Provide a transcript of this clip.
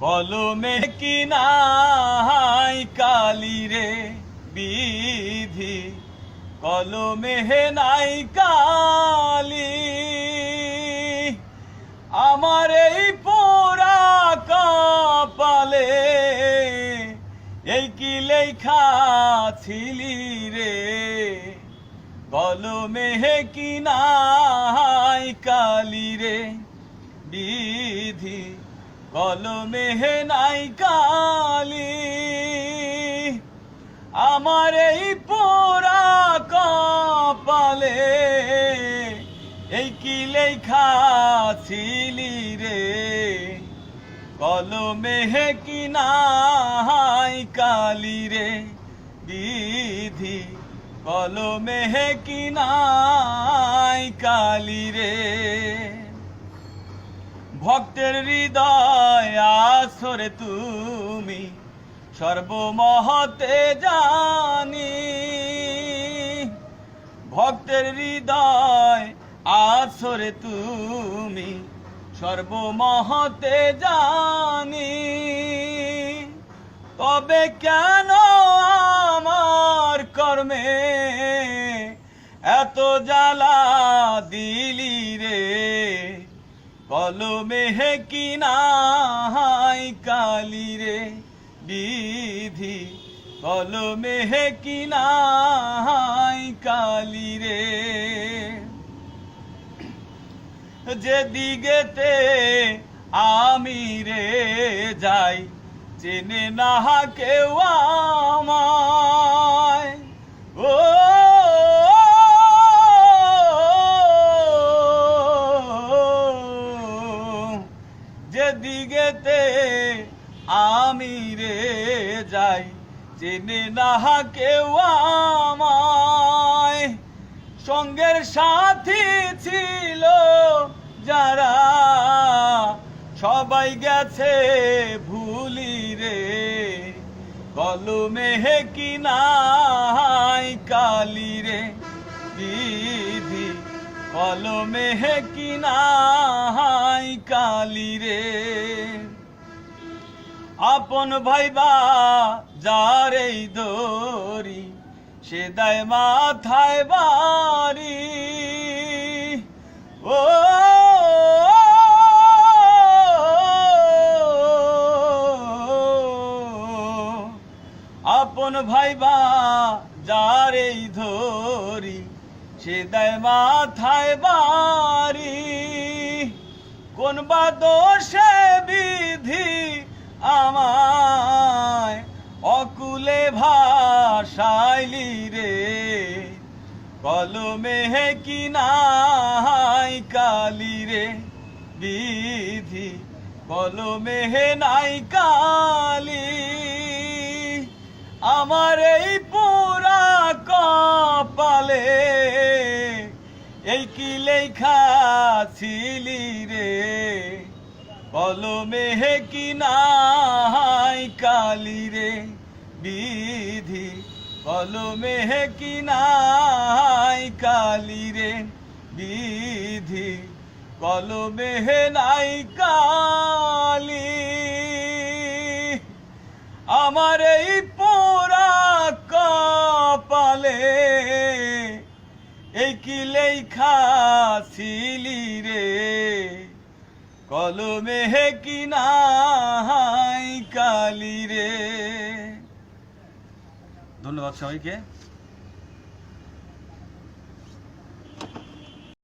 কলমে কি নাই কালি রে বিধি, কলমে নাই কালি। আমার এই পোড়া কপালে এই কি লেখা ছিলি রে, কলমে কি নাই কালি রে বিধি, কলমে নাই কালি। আমার এই পোড়া কপালে এই কি লেখা ছিলি রে, কলমে কি নাই কালি রে বিধি, কলমে কি নাই কালি রে। ভক্তের হৃদয় আসরে তুমি সর্বমহতে জানি, ভক্তের হৃদয় আসরে তুমি সর্বমহতে জানি। তবে কেন আমার কর্মে এত জ্বালা দিলি রে, কলমে কি নাই কালি রে বিধি, কলমে কি নাই কালি রে। যেদিকেতে আমি রে যাই চেনে না কেউ আমায়, ও যেদিকেতে আমি রে যাই চেনে না কেউ আমায়। সঙ্গের সাথী ছিল যারা সবাই গেছে ভুলি রে, কলমে কি নাই কালি রে বিধি, কলমে কি নাই কালি রে। আপন ভাইবা যারে দরি সে দায় মাথায় বাড়ি, ও আপন ভাইবা যারে ধরি সে দায় মাথায় বাড়ি। কোন বা দোষে বিধি আমায় অকুলে ভাসাইলি রে, কলমে কি নাই কালি রে বিধি, কলমে নাই কালি। আমার এই পোড়া কপালে এই কি লেখা ছিলি রে, কলমে কি নাই কালি রে বিধি, কলমে কি নাই কালি রে বিধি, কলমে নাই কালি। আমার এই পোড়া কপালে এই কি লেখা ছিলি রে, কলমে কি নাই কালি রে। ধন্যবাদ সবাইকে।